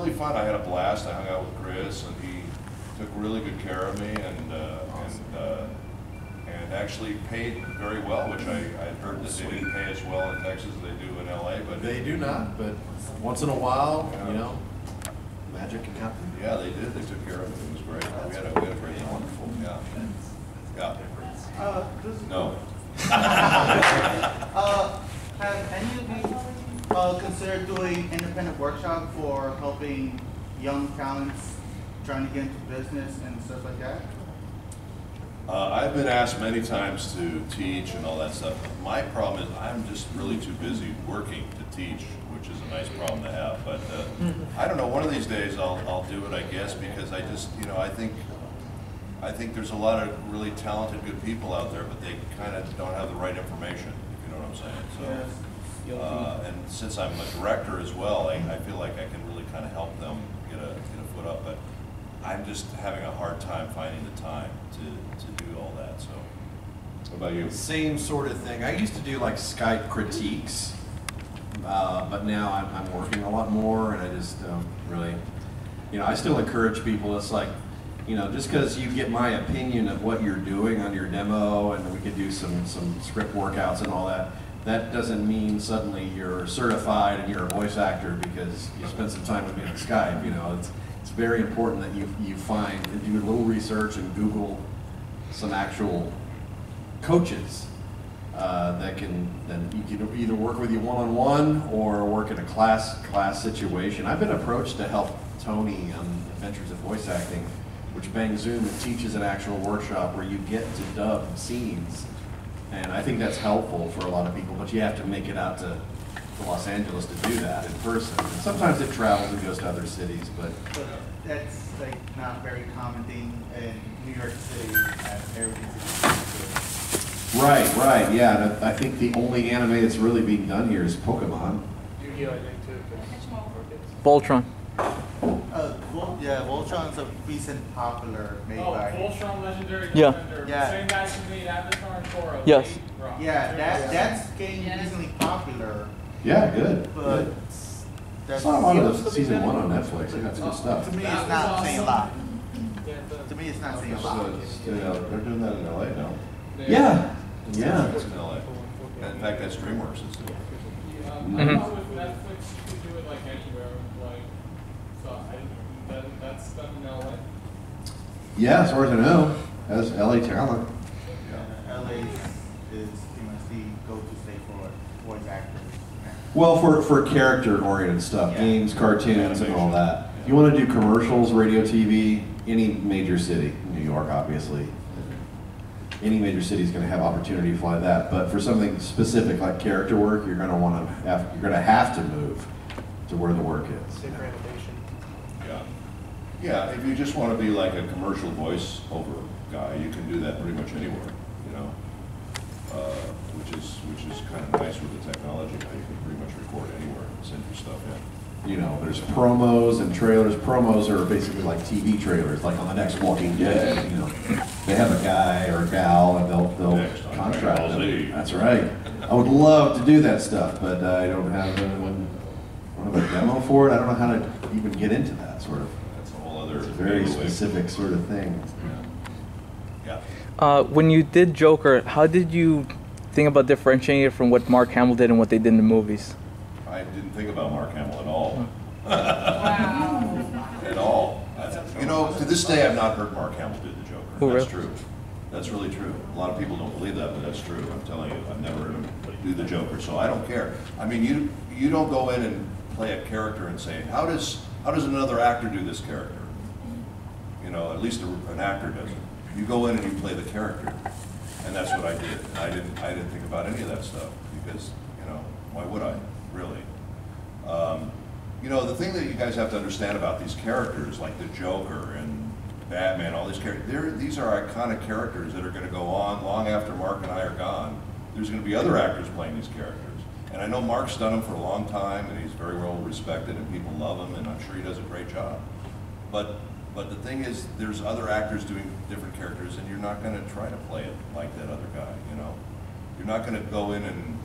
really fun. I had a blast. I hung out with Chris, and he took really good care of me, and actually paid very well, which I heard that they didn't pay as well in Texas as they do in LA. But they do not. But once in a while, you know, magic can happen. Yeah, they did. They took care of me. It was great. We had a great, wonderful. Yeah. Yeah. No. Have any of you considered doing independent workshop for helping young talents trying to get into business and stuff like that? I've been asked many times to teach and all that stuff. My problem is I'm just really too busy working to teach, which is a nice problem to have. But I don't know. One of these days I'll do it, I guess, because I just, you know, I think there's a lot of really talented, good people out there, but they kind of don't have the right information. If you know what I'm saying. So, and since I'm a director as well, I feel like I can really kind of help them get a foot up. But I'm just having a hard time finding the time to do all that. So, what about you? Same sort of thing. I used to do like Skype critiques, but now I'm working a lot more, and I just don't really, you know, I still encourage people. It's like, you know, just because you get my opinion of what you're doing on your demo, and we could do some script workouts and all that, that doesn't mean suddenly you're certified and you're a voice actor because you spent some time with me on Skype. You know, it's very important that you find and do a little research and Google some actual coaches that you can either work with you one-on-one or work in a class situation. I've been approached to help Tony on Adventures of Voice Acting, which Bang Zoom teaches an actual workshop where you get to dub scenes. And I think that's helpful for a lot of people, but you have to make it out to Los Angeles to do that in person. And sometimes it travels and goes to other cities, but that's like not a very common thing in New York City. Right, yeah. And I think the only anime that's really being done here is Pokemon. Yu-Gi-Oh, I think too. Voltron. Yeah, Voltron's a recent popular made by. Voltron Legendary Yeah. Defender. Yeah. Same guys who made Avatar and KORRA. Yes. Yeah, that's getting recently popular. Yeah, good. But I saw a lot of the season 1 on Netflix. They got some good stuff. To me, it's not saying a lot. To me, it's not saying a lot. They're doing that in LA now. Yeah. It's in LA. In fact, that's DreamWorks. I don't know with Netflix you could do it like anywhere. Like, so that's done in LA. Yeah, as far as I know, as LA talent. LA is pretty much the go-to state for voice actors. Well, for character-oriented stuff, games, cartoons, and all that. If you want to do commercials, radio, TV, any major city, New York, obviously. Any major city is going to have opportunity to fly that. But for something specific like character work, you're going to have to move to where the work is. Yeah, if you just want to be like a commercial voice-over guy, you can do that pretty much anywhere, you know, which is kind of nice with the technology. Now you can pretty much record anywhere and send your stuff in. You know, there's promos and trailers. Promos are basically like TV trailers, like on the next Walking Dead. You know, they have a guy or a gal and they'll contract them. That's right. I would love to do that stuff, but I don't have a demo for it. I don't know how to even get into that sort of. It's a very specific sort of thing. Yeah. When you did Joker, how did you think about differentiating it from what Mark Hamill did and what they did in the movies? I didn't think about Mark Hamill at all. Wow. At all. You know, to this day I've not heard Mark Hamill do the Joker. Oh, that's really? true. That's really true. A lot of people don't believe that, but that's true. I'm telling you, I've never heard him do the Joker, so I don't care. I mean, you don't go in and play a character and say, how does another actor do this character? You know, at least an actor does it. You go in and you play the character, and that's what I did. I didn't think about any of that stuff because, you know, why would I, really? You know, the thing that you guys have to understand about these characters, like the Joker and Batman, all these characters, these are iconic characters that are going to go on long after Mark and I are gone. There's going to be other actors playing these characters. And I know Mark's done them for a long time, and he's very well respected, and people love him, and I'm sure he does a great job. But the thing is, there's other actors doing different characters, and you're not going to try to play it like that other guy, you know? You're not going to go in and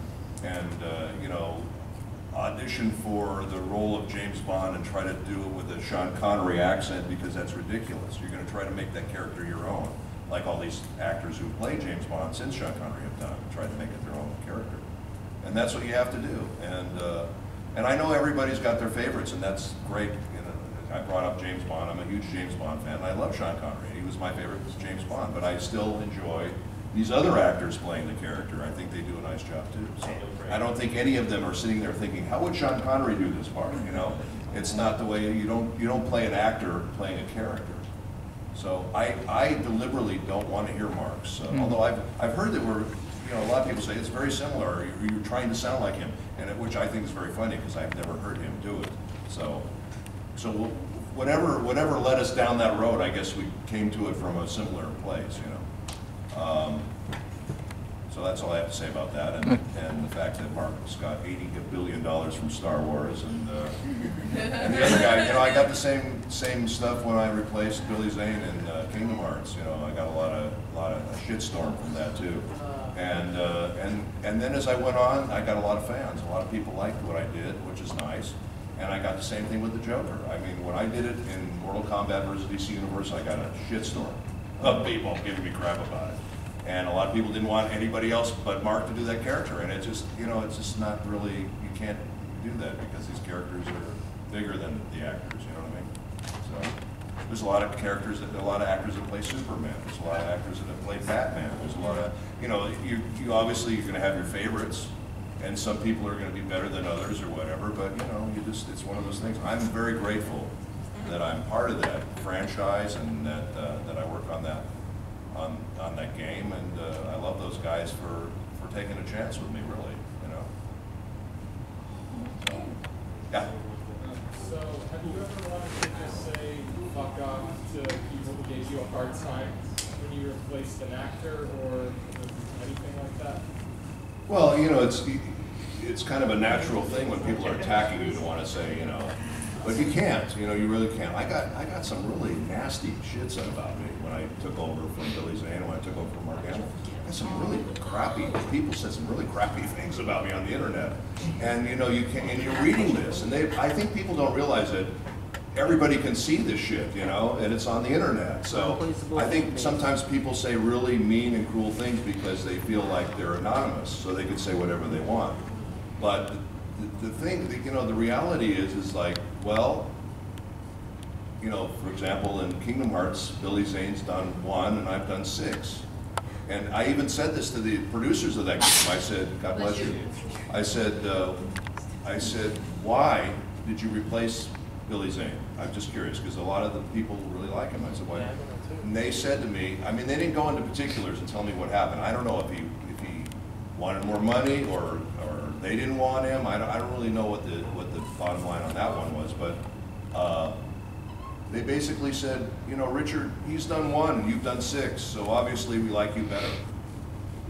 you know, audition for the role of James Bond and try to do it with a Sean Connery accent, because that's ridiculous. You're going to try to make that character your own, like all these actors who play James Bond since Sean Connery have done, try to make it their own character. And that's what you have to do. And I know everybody's got their favorites, and that's great. You know, I brought up James Bond. I'm a huge James Bond fan, and I love Sean Connery. He was my favorite James Bond, but I still enjoy these other actors playing the character. I think they do a nice job too. So I don't think any of them are sitting there thinking, how would Sean Connery do this part? You know, it's not the way, you don't play an actor playing a character. So I deliberately don't want to hear Mark's. Although I've heard that a lot of people say it's very similar. You're trying to sound like him, and which I think is very funny because I've never heard him do it. So whatever led us down that road, I guess we came to it from a similar place, you know. So that's all I have to say about that, and the fact that Mark's got $80 billion from Star Wars, and the other guy, you know, I got the same stuff when I replaced Billy Zane in Kingdom Hearts. You know, I got a lot of shitstorm from that too, and then as I went on, I got a lot of fans. A lot of people liked what I did, which is nice. And I got the same thing with the Joker. I mean, when I did it in Mortal Kombat versus DC Universe, I got a shitstorm of people giving me crap about it. And a lot of people didn't want anybody else but Mark to do that character. And it just, you know, it's just not really, you can't do that because these characters are bigger than the actors, you know what I mean? So there's a lot of characters, a lot of actors that play Superman. There's a lot of actors that have played Batman. There's a lot of, you know, you obviously you're gonna have your favorites, and some people are gonna be better than others or whatever, but you know, it's one of those things. I'm very grateful that I'm part of that franchise and that I work on that game, and I love those guys for taking a chance with me, really, you know. So, yeah. So, have you ever wanted to just say fuck off to people who gave you a hard time when you replaced an actor or anything like that? Well, you know, it's kind of a natural thing when people are attacking you to want to say, you know, but you can't, you know, you really can't. I got some really nasty shit said about me when I took over from Billy Zane, when I took over from Mark Hamill. I got some really crappy, people said some really crappy things about me on the internet. And you know, and you're reading this, and I think people don't realize that everybody can see this shit, you know, and it's on the internet. So I think sometimes people say really mean and cruel things because they feel like they're anonymous, so they can say whatever they want. But the thing, you know, the reality is like, well, you know, for example, in Kingdom Hearts, Billy Zane's done 1 and I've done 6. And I even said this to the producers of that game. I said, God bless you. I said, why did you replace Billy Zane? I'm just curious, because a lot of the people really like him. I said, why? And they said to me, I mean, they didn't go into particulars and tell me what happened. I don't know if he wanted more money or they didn't want him. I don't really know what the bottom line on that one was, but they basically said, you know, Richard, he's done 1, you've done 6, so obviously we like you better.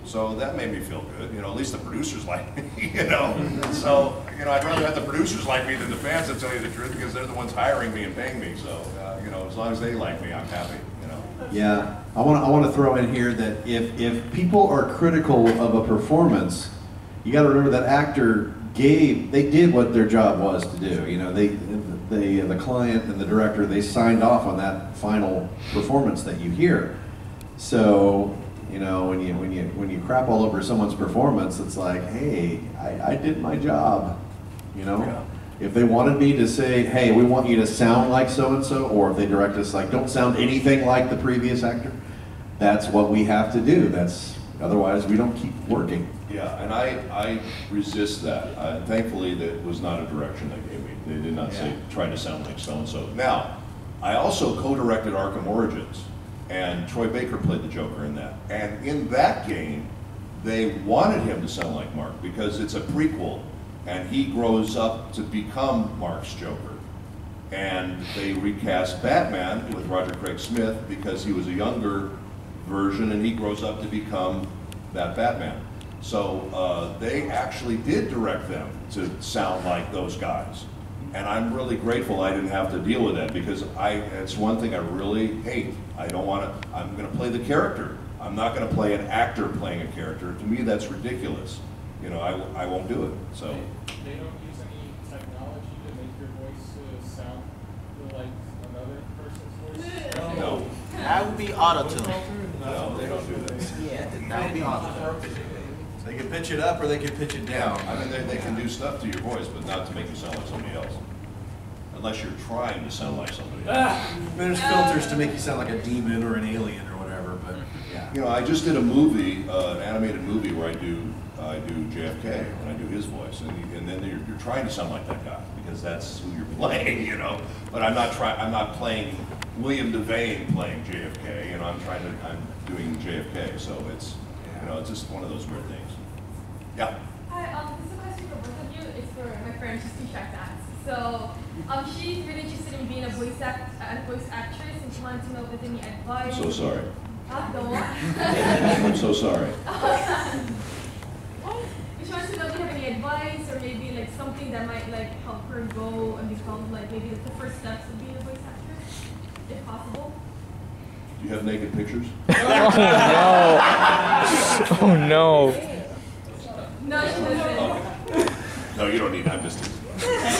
So that made me feel good. You know, at least the producers like me, you know. So, you know, I'd rather have the producers like me than the fans, to tell you the truth, because they're the ones hiring me and paying me. So, you know, as long as they like me, I'm happy, you know. Yeah, I want to throw in here that if people are critical of a performance, you got to remember that actor they did what their job was to do. You know, the client and the director, they signed off on that final performance that you hear. So, you know, when you crap all over someone's performance, it's like, hey, I did my job. You know, yeah. If they wanted me to say, hey, we want you to sound like so and so, or if they direct us like, don't sound anything like the previous actor, that's what we have to do. Otherwise we don't keep working. Yeah, and I resist that. Thankfully, that was not a direction they gave me. They did not say, try to sound like so-and-so. Now, I also co-directed Arkham Origins, and Troy Baker played the Joker in that. And in that game, they wanted him to sound like Mark, because it's a prequel, and he grows up to become Mark's Joker. And they recast Batman with Roger Craig Smith, because he was a younger version, and he grows up to become that Batman. So they actually did direct them to sound like those guys. And I'm really grateful I didn't have to deal with that, because it's one thing I really hate. I'm gonna play the character. I'm not gonna play an actor playing a character. To me, that's ridiculous. You know, I won't do it, so. They don't use any That would be auto-tune. No, they don't do that. Yeah, that would be auto-tune. They can pitch it up or they can pitch it down. I mean, they can do stuff to your voice, but not to make you sound like somebody else. Unless you're trying to sound like somebody else. There's filters to make you sound like a demon or an alien or whatever, but yeah. You know, I just did a movie, an animated movie where I do JFK and I do his voice, and then you're trying to sound like that guy because that's who you're playing, you know. But I'm not playing William Devane playing JFK. You know, I'm doing JFK, so it's it's just one of those weird things. Yeah. Hi, this is a question for both of you. It's for my friend, she's 2 track dance. So, she's really interested in being a voice actress, and she wanted to know if there's any advice. I'm so sorry. Go on. I'm so sorry. She wants to know if you have any advice, or maybe like something that might like help her go and become like maybe the first steps of being a voice actress, if possible. Do you have naked pictures? Oh no. No, she doesn't. No, you don't need. I'm just.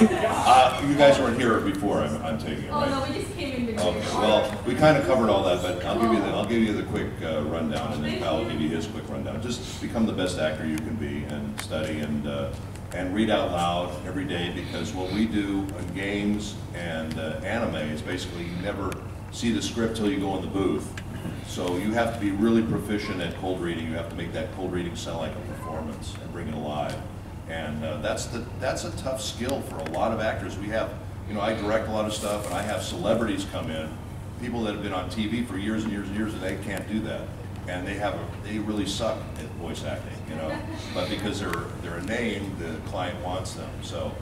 You guys weren't here before. I'm taking it. Oh Right? no, we just came in between. Okay. Well, we kind of covered all that, but I'll give you the quick rundown, and then Kyle will give you his quick rundown. Just become the best actor you can be, and study and read out loud every day, because what we do in games and anime is basically you never see the script till you go in the booth. So you have to be really proficient at cold reading. You have to make that cold reading sound like a performance and bring it alive. And that's a tough skill for a lot of actors. We have, I direct a lot of stuff, and I have celebrities come in, people that have been on TV for years and years and years, and they can't do that. And they really suck at voice acting, But because they're a name, the client wants them. So,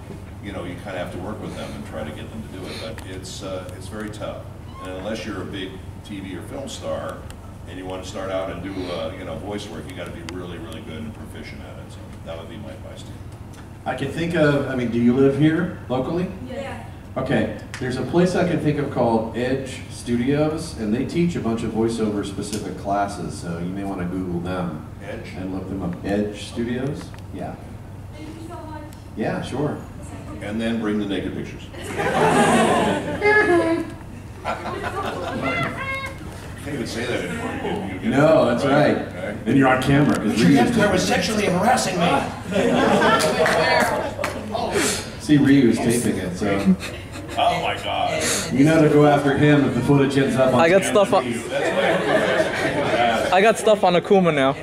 you kind of have to work with them and try to get them to do it. But it's very tough. And unless you're a big TV or film star, and you want to start out and do voice work, you got to be really, really good and proficient at it. So that would be my advice to you. I can think of, do you live here locally? Yeah. Okay, there's a place I can think of called Edge Studios, and they teach a bunch of voiceover specific classes, so you may want to Google them. Edge? And look them up. Edge Studios? Yeah. Thank you so much. Yeah, sure. And then bring the naked pictures. Can't even say that anymore. You get No, that's right. Okay. And you're on camera. Richard Epcar was sexually harassing me. See, Ryu's taping it, so Oh my God. you know to go after him if the footage ends up on I got camera. stuff on. That's like, I got stuff on Akuma now.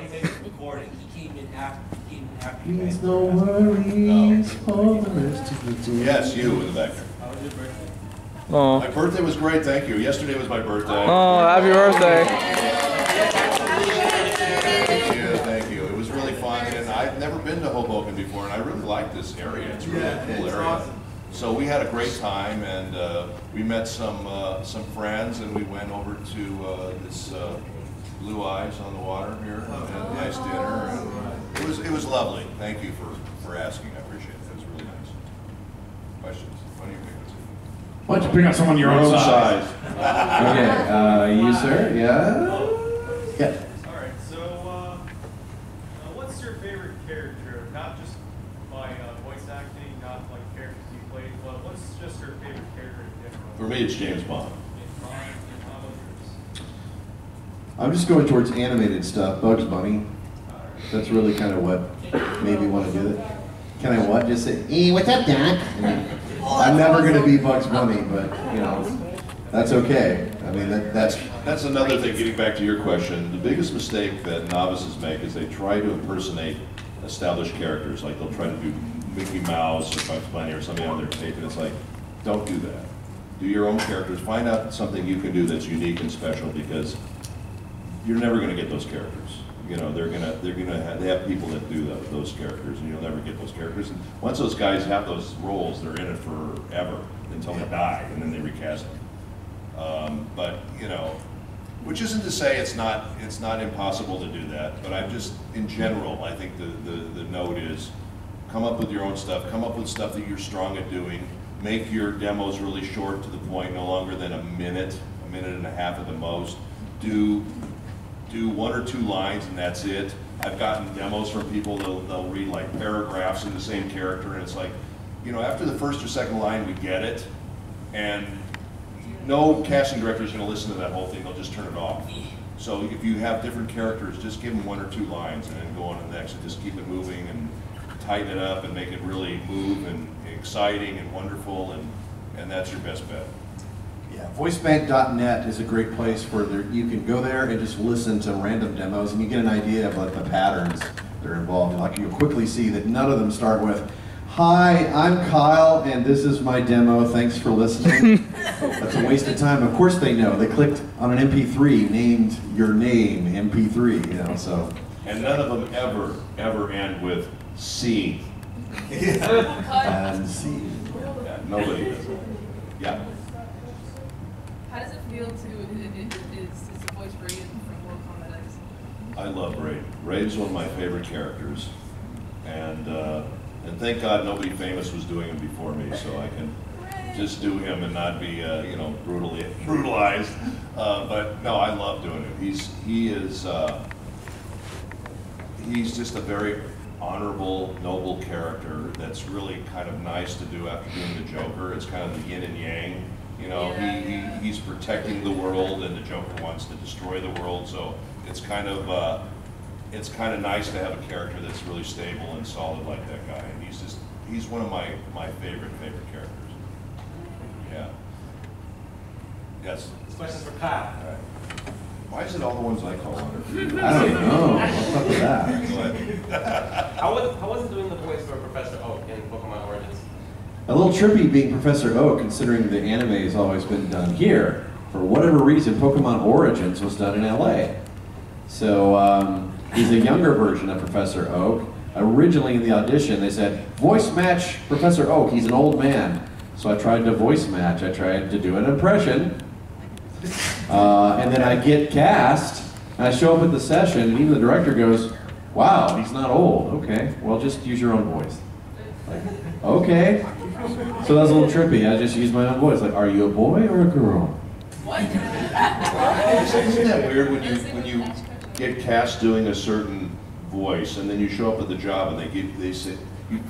Please no worries for the rest of the day. yes, you in the back there. Oh. My birthday was great, thank you. Yesterday was my birthday. Oh, happy birthday. Thank you. It was really fun, and I've never been to Hoboken before, and I really like this area. It's really a cool area. Awesome. So we had a great time, and we met some friends, and we went over to this Blue Eyes on the water here, and had a nice dinner. And it was lovely. Thank you for asking. I appreciate it. It was really nice. Questions? What do you think? Why don't you bring out someone your own size? Okay, you sir, yeah? Yeah. All right. So, what's your favorite character? Not just by voice acting, not like characters you played, but what's just your favorite character in general? For me, it's James Bond. I'm just going towards animated stuff, Bugs Bunny. That's really kind of what made me want to do it. Can I what? Just say, hey, what's up, Doc? I'm never going to be Bugs Bunny, but, that's okay. I mean, That's another thing, getting back to your question. The biggest mistake that novices make is they try to impersonate established characters. Like they'll try to do Mickey Mouse or Bugs Bunny or something on their tape, and it's like, don't do that. Do your own characters. Find out something you can do that's unique and special, because you're never going to get those characters. They have people that do those characters, and you'll never get those characters. And once those guys have those roles, they're in it forever until they die, and then they recast them. But which isn't to say it's not impossible to do that. But I'm just, in general, I think the note is come up with your own stuff. Come up with stuff that you're strong at doing. Make your demos really short, to the point, no longer than a minute and a half at the most. Do 1 or 2 lines, and that's it. I've gotten demos from people, they'll read like paragraphs in the same character, and it's like, after the first or second line, we get it, and no casting director is going to listen to that whole thing. They'll just turn it off. So if you have different characters, just give them 1 or 2 lines and then go on to the next and just keep it moving and tighten it up and make it really move and exciting and wonderful, and that's your best bet. Yeah, voicebank.net is a great place where you can go there and just listen to random demos and you get an idea of like the patterns that are involved. And like you'll quickly see that none of them start with, "Hi, I'm Kyle and this is my demo, thanks for listening." That's a waste of time. Of course they know. They clicked on an MP3 named your name, MP3, you know, so. And none of them ever end with C. And see. Yeah, nobody does. Yeah. How does it feel to, is the voice Raiden from Mortal Kombat X? I love Raiden. Raiden's one of my favorite characters. And thank God nobody famous was doing him before me, so I can just do him and not be, you know, brutalized. But no, I love doing him. He's just a very honorable, noble character that's really kind of nice to do after doing the Joker. It's kind of the yin and yang. You know, he's protecting the world, and the Joker wants to destroy the world. So it's kind of nice to have a character that's really stable and solid like that guy. And he's one of my favorite characters. Yeah. Yes. This question's for Kyle. All right. Why is it all the ones I call on? I don't know. What's up with that? Go ahead. How was it doing the voice for Professor Oak in Pokemon Origins? A little trippy being Professor Oak, considering the anime has always been done here. For whatever reason, Pokemon Origins was done in LA. So he's a younger version of Professor Oak. Originally in the audition, they said, "Voice match Professor Oak, he's an old man." So I tried to voice match, I tried to do an impression. And then I get cast, and I show up at the session, and even the director goes, "Wow, he's not old. Okay, well, just use your own voice." Like, okay. So that was a little trippy. I just used my own voice. Like, "Are you a boy or a girl?" What? Isn't that weird when you get cast doing a certain voice, and then you show up at the job, and they say you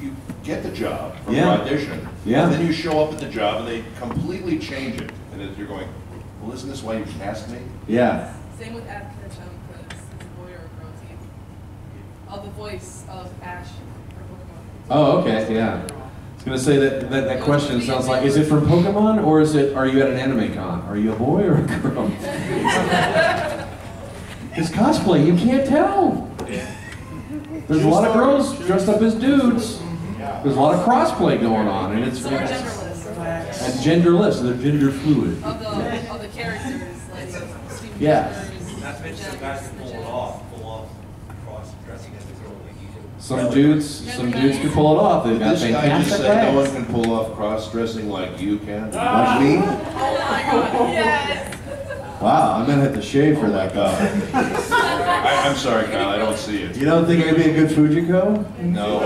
get the job from your audition, and then you show up at the job, and they completely change it, and then you're going, "Well, isn't this why you cast me?" Yeah. Same with Ash Ketchum, because it's a boy or a girl team. Oh, the voice of Ash for Pokemon. Oh, okay, yeah. I was gonna say that question sounds like, is it from Pokemon, or are you at an anime con? Are you a boy or a girl? His cosplay, you can't tell. There's a lot of girls dressed up as dudes. There's a lot of crossplay going on, and it's So we're genderless. and genderless. They're gender fluid. Of the characters, like Steve Yeah. Not to mention some guys can pull off cross-dressing as a girl like you do. Some dudes can pull it off. They've got This guy just fantastic said no one legs. can pull off cross-dressing like you can. Like me? Oh my god, yes! Wow, I'm gonna have to shave for that guy. I'm sorry, Kyle, I don't see it. You don't think I could be a good Fujiko? No.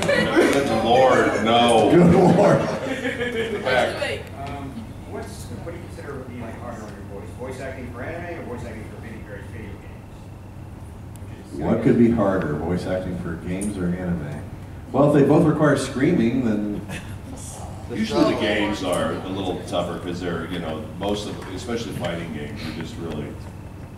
Good Lord, no. Good lord. Back. What do you consider being like harder on your voice? Voice acting for anime or voice acting for video games? What could be harder, voice acting for games or anime? Well, if they both require screaming, then Usually the games are a little tougher because they're, you know, most of, especially fighting games, you're just really,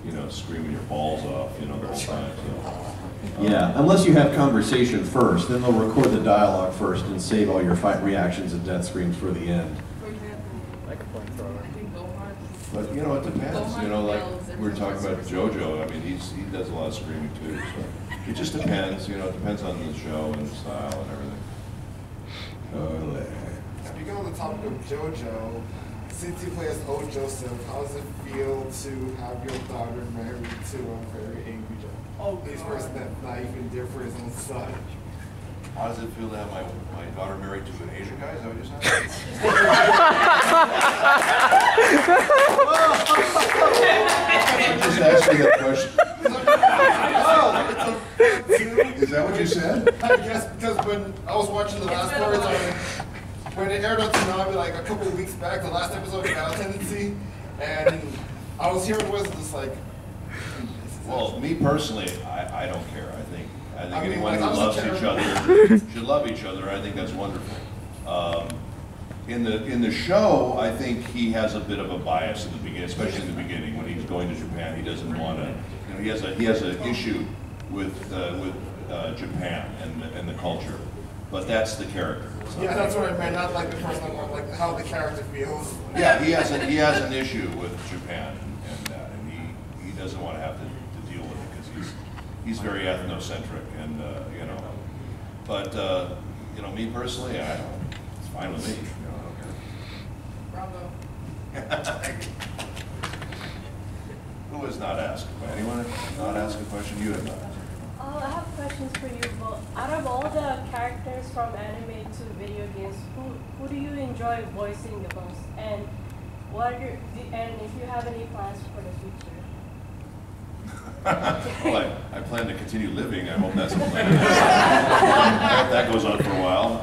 you know, screaming your balls off, you know, the whole time. So. yeah, unless you have conversation first, then they'll record the dialogue first and save all your fight reactions and death screams for the end. For example, Like a flamethrower. I think Gohan. But, you know, it depends, you know, like we were talking about JoJo, I mean, he does a lot of screaming too, so. It just depends, you know, it depends on the show and the style and everything. Speaking on the topic of JoJo, since you play as old Joseph, how does it feel to have your daughter married to a very angry this person that's not even there for his own son? How does it feel to have my daughter married to an Asian guy? Is that what you said? I just asked you that question. Is that what you said? I guess because when I was watching the last part, when it aired on Tsunami like a couple of weeks back, the last episode of Battle Tendency, and I was hearing voices just like. Well, me personally, I don't care. I think anyone who like, loves each other should love each other. I think that's wonderful. In the show, I think he has a bit of a bias in the beginning, especially in the beginning when he's going to Japan. He doesn't want to, you know, he has an issue with Japan and the culture, but that's the character. So. Yeah, that's what I meant. Not like the personal one, like how the character feels. Yeah, he has an issue with Japan and he doesn't want to have to deal with it because he's very ethnocentric and you know, but you know, me personally, it's fine with me. You know, Bravo. Who has not asked? Anyone not ask a question? You have not. I have questions for you, but out of all the characters from anime to video games, who do you enjoy voicing the most? And and if you have any plans for the future? Well, I plan to continue living. I hope that's the plan. I hope that goes on for a while.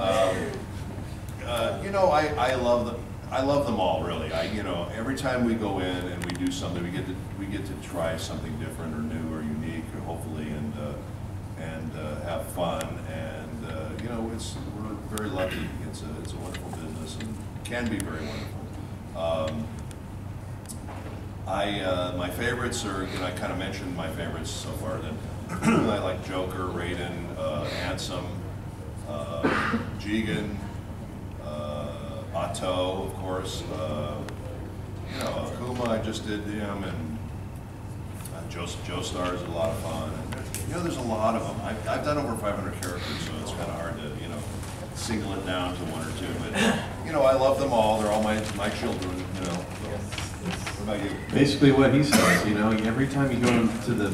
You know, I love them all, really. You know, every time we go in and we do something, we get to try something different or new or unique, or hopefully, and have fun. And you know, we're very lucky. It's a wonderful business and can be very wonderful. My favorites are, you know, I kind of mentioned my favorites so far. That I like Joker, Raiden, ANSEM, Jigen. BATOU, of course, you know, AKUMA, I just did him, and Joestar is a lot of fun. And, you know, there's a lot of them. I've done over 500 characters, so it's kind of hard to, you know, single it down to one or two. But, you know, I love them all. They're all my children, you know. So, what about you? Basically what he says, you know, every time you go into the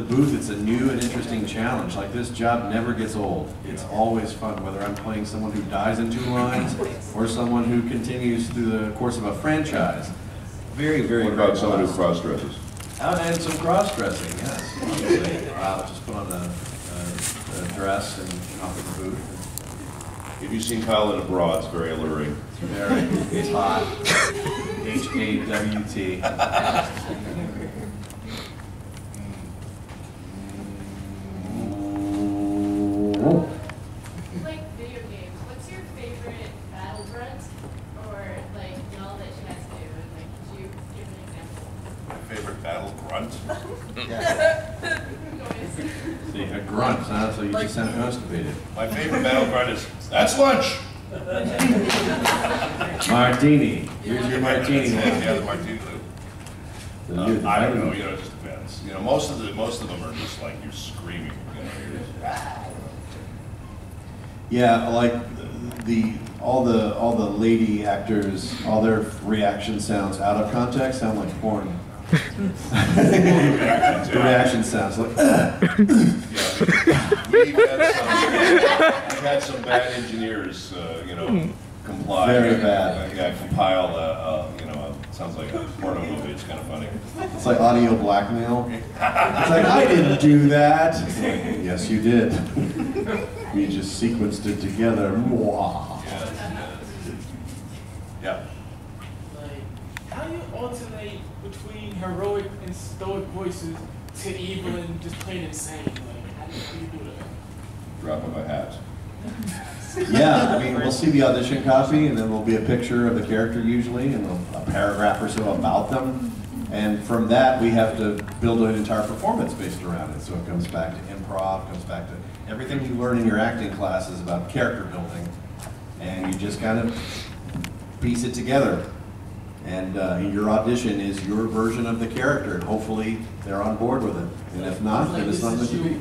booth, it's a new and interesting challenge. Like, this job never gets old. It's always fun, whether I'm playing someone who dies in 2 lines or someone who continues through the course of a franchise. Very, very. What about someone who cross-dresses? And some cross-dressing, yes. Just put on a dress and hop in the booth. If you've seen Kyle in a bra, it's very alluring. It's hot. HAWT. Like video games, what's your favorite battle grunt or like yell that you guys do? And like, could you give an example? My favorite battle grunt? See, a grunt, huh? So you just sound constipated. My favorite battle grunt is, that's lunch! Martini. Here's your martini. Yeah, the martini loop. I don't know, you know, it just depends. You know, most of them are just like you're screaming. You know, you're just, yeah, like all the lady actors, all their reaction sounds out of context sound like porn. The reaction sounds like. We've had some bad engineers, you know, compile. Very bad. Yeah, compile. You know, sounds like a porno movie. It's kind of funny. It's like audio blackmail. It's like, I didn't do that. Yes, you did. We just sequenced it together. Mwah. Yeah. Like, how do you alternate between heroic and stoic voices to evil and just plain insane? Like, how do you do that? Drop of a hat. Yeah, I mean, we'll see the audition copy, and then there'll be a picture of the character usually, and a paragraph or so about them. And from that, we have to build an entire performance based around it. So it comes back to improv, comes back to everything you learn in your acting classes about character building. And you just kind of piece it together. And your audition is your version of the character. And hopefully, they're on board with it. And if not, then it's not meant to be.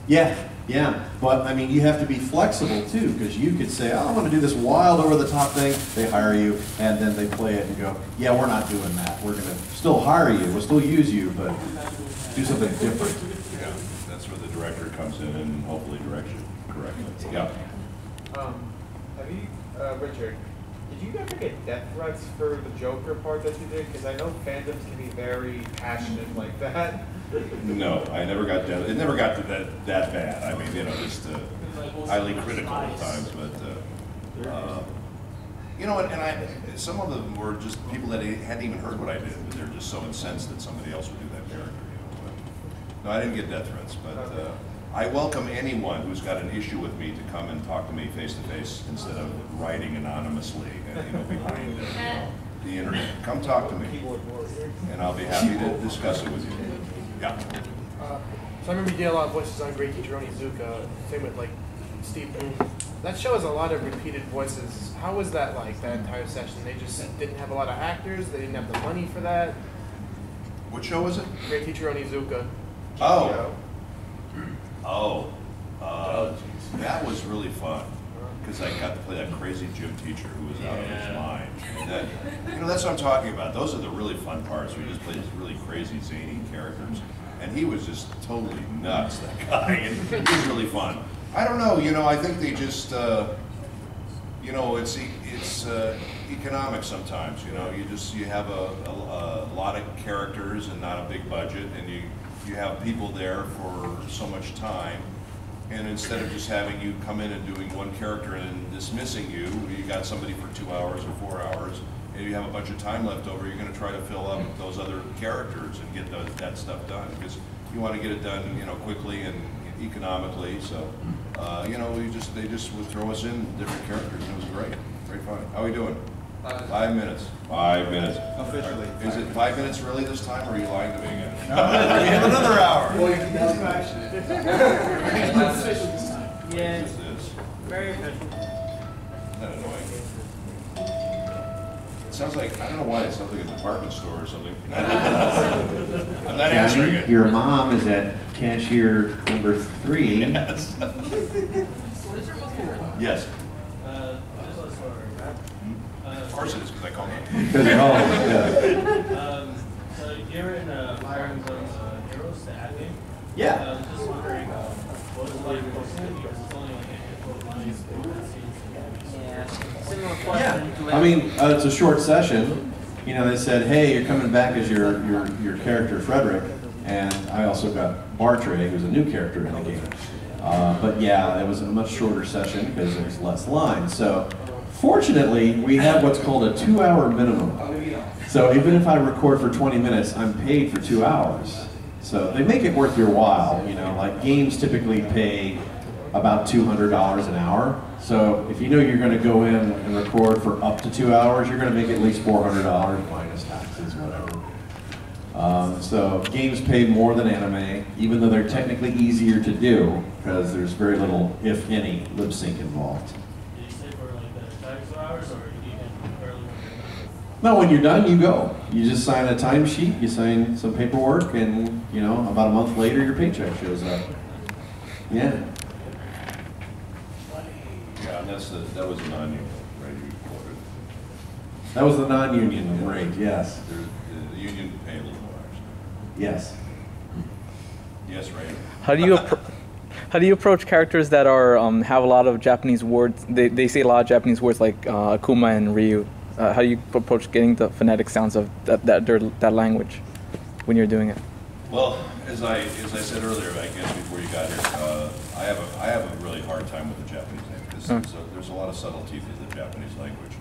Yeah. Yeah, but I mean, you have to be flexible too, because you could say, oh, I want to do this wild over-the-top thing. They hire you, and then they play it and go, yeah, we're not doing that. We're going to still hire you, we'll still use you, but do something different. Yeah, that's where the director comes in and hopefully directs you correctly. Yeah. Have you, Richard, did you ever get death threats for the Joker part that you did? Because I know fandoms can be very passionate like that. No, I never got that. It never got to that bad. I mean, you know, just highly critical at times. But you know, and some of them were just people that hadn't even heard what I did, but they're just so incensed that somebody else would do that character. You know, but, no, I didn't get death threats, but I welcome anyone who's got an issue with me to come and talk to me face to face instead of writing anonymously and, you know, behind the internet. Come talk to me, and I'll be happy to discuss it with you. Yeah. So I remember you did a lot of voices on Great Teacher Onizuka, same with like Steve Boone. That show has a lot of repeated voices. How was that like, that entire session? They just didn't have a lot of actors, they didn't have the money for that? What show was it? Great Teacher Onizuka. Oh. That was really fun, because I got to play that crazy gym teacher who was out of his mind. And that, you know, that's what I'm talking about. Those are the really fun parts. We just play these really crazy, zany characters. And he was just totally nuts, that guy. And it was really fun. I don't know, you know, I think they just, you know, it's economic sometimes, you know. You have a lot of characters and not a big budget, and you have people there for so much time. And instead of just having you come in and doing one character and dismissing you, you got somebody for 2 hours or 4 hours, and you have a bunch of time left over, you're going to try to fill up those other characters and get that stuff done, because you want to get it done, you know, quickly and economically. So, you know, they just would throw us in different characters, and it was great fun. How are we doing? 5 minutes. 5 minutes. Officially. Is it 5 minutes really this time, or are you lying to me again? No, we have another hour. Well, you can do action. It's official this time. Yeah. What is this? Very official. Isn't that annoying? It sounds like, I don't know why, it sounds like a department store or something. I'm not answering it. Your mom is at cashier number 3. Yes. Yes. Of course it is, because I call it. So you're in hiring those heroes to add in? Yeah. Just wondering, what is like posting? Because it's only like a handful of lines. Yeah. Similar question. I mean, it's a short session. You know, they said, hey, you're coming back as your character, Frederick. And I also got Bartray, who's a new character in the game. But yeah, it was a much shorter session because there's less lines. So fortunately, we have what's called a 2-hour minimum. So even if I record for 20 minutes, I'm paid for 2 hours. So they make it worth your while. You know, like games typically pay about $200 an hour. So if you know you're going to go in and record for up to 2 hours, you're going to make at least $400 minus taxes, whatever. So games pay more than anime, even though they're technically easier to do because there's very little, if any, lip sync involved. Did you say for like the tax hours, or you can early? No, when you're done, you go. You just sign a timesheet, you sign some paperwork, and you know, about a month later, your paycheck shows up. Yeah. Yeah, and that was a non-union rate you quoted. That was the non-union rate, yes. The union paid a little more, actually. Yes. Yes, right. How do you approach characters that are have a lot of Japanese words? They say a lot of Japanese words like Akuma and Ryu. How do you approach getting the phonetic sounds of that language when you're doing it? Well, as I said earlier, I guess before you got here, I have a really hard time with the Japanese name because there's a lot of subtlety to the Japanese language,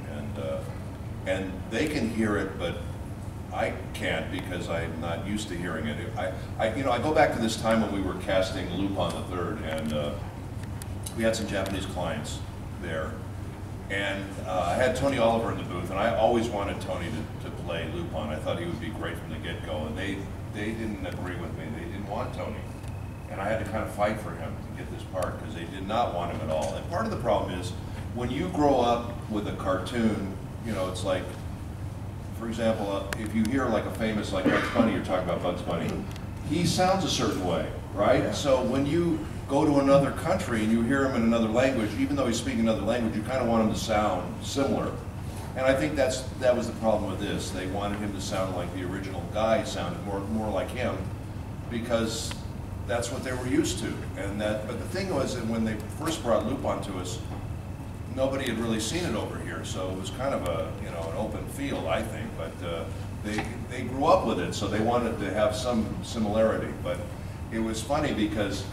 and they can hear it, but I can't because I'm not used to hearing it. I go back to this time when we were casting Lupin the Third, and we had some Japanese clients there, and I had Tony Oliver in the booth, and I always wanted Tony to play Lupin. I thought he would be great from the get-go, and they didn't agree with me. They didn't want Tony, and I had to kind of fight for him to get this part because they did not want him at all. And part of the problem is when you grow up with a cartoon, you know, it's like, for example, if you hear like a famous, like Bugs Bunny, you're talking about Bugs Bunny, he sounds a certain way, right? Yeah. So when you go to another country and you hear him in another language, even though he's speaking another language, you kind of want him to sound similar. And I think that was the problem with this. They wanted him to sound like the original guy sounded more like him because that's what they were used to. But the thing was that when they first brought Lupin to us, nobody had really seen it over here, so it was kind of an open field, I think. But they grew up with it, so they wanted to have some similarity. But it was funny because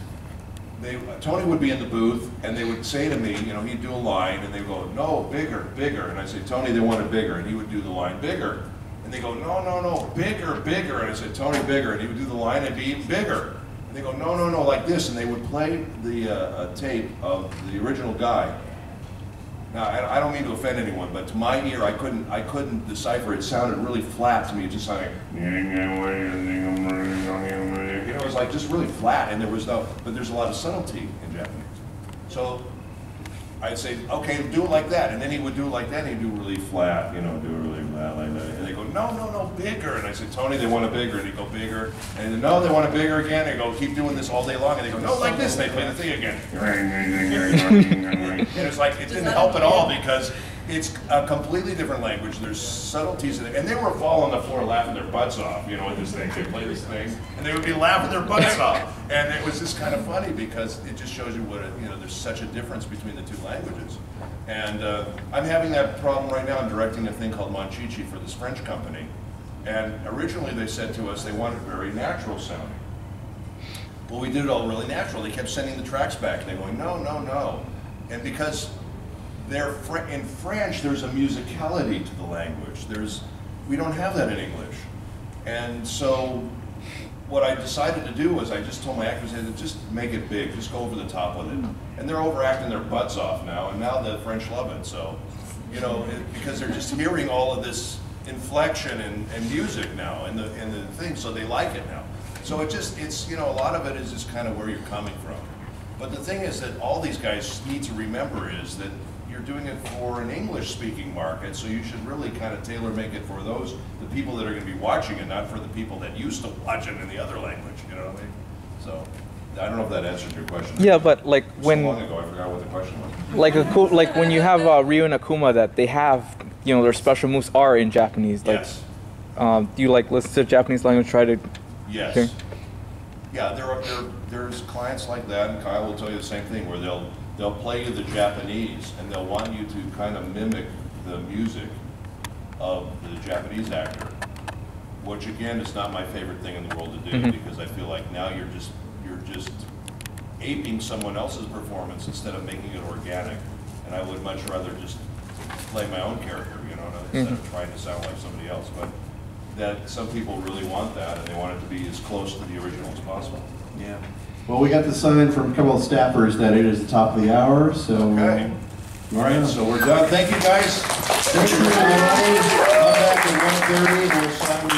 Tony would be in the booth, and they would say to me, you know, he'd do a line, and they would go, no, bigger, bigger. And I'd say, Tony, they wanted bigger, and he would do the line, bigger. And they go, no, no, no, bigger, bigger. And I said, Tony, bigger. And he would do the line, and it'd be even bigger. And they go, no, no, no, like this, and they would play the tape of the original guy. Now, I don't mean to offend anyone, but to my ear, I couldn't decipher. It sounded really flat to me. It just sounded like, it was like just really flat, and there was no, but there's a lot of subtlety in Japanese. So I'd say, okay, do it like that, and then he would do it like that, and he'd do really flat, do it really flat like that. And they go, no, no, no, bigger. And I said, Tony, they want it bigger. And he'd go, bigger. And then, no, they want it bigger again. And they go, keep doing this all day long. And they go, no, like this. And they play the thing again. And it's like, it didn't help at all because it's a completely different language. There's subtleties in it. And they were falling on the floor laughing their butts off, with this thing. They play this thing, and they would be laughing their butts off. And it was just kind of funny because it just shows you what, there's such a difference between the two languages. And I'm having that problem right now. I'm directing a thing called Monchichi for this French company. And originally they said to us they wanted very natural sounding. Well, we did it all really natural. They kept sending the tracks back. They're going, no, no, no. And because in French, there's a musicality to the language. We don't have that in English. And so what I decided to do was I just told my actors, just make it big, just go over the top with it. And they're overacting their butts off now, and now the French love it. So, because they're just hearing all of this inflection and music now and the thing, so they like it now. So it's a lot of it is just kind of where you're coming from. But the thing is that all these guys need to remember is that you're doing it for an English-speaking market, so you should really kind of tailor-make it for the people that are going to be watching it, not for the people that used to watch it in the other language, you know what I mean? So, I don't know if that answered your question. Yeah, but like when... So long ago, I forgot what the question was. Like when you have Ryu and Akuma that they have, their special moves are in Japanese. Like, yes. Do you listen to Japanese language, try to... Yes. Okay. Yeah, there's clients like that, and Kyle will tell you the same thing, where they'll play you the Japanese, and they'll want you to kind of mimic the music of the Japanese actor, which again is not my favorite thing in the world to do, because I feel like now you're just aping someone else's performance instead of making it organic, and I would much rather just play my own character, instead of trying to sound like somebody else. But that some people really want that, and they want it to be as close to the original as possible. Yeah. Well, we got the sign from a couple of staffers that it is the top of the hour, so... Okay. All right, so we're done. Thank you, guys. Richard, come back at 1:30. We'll sign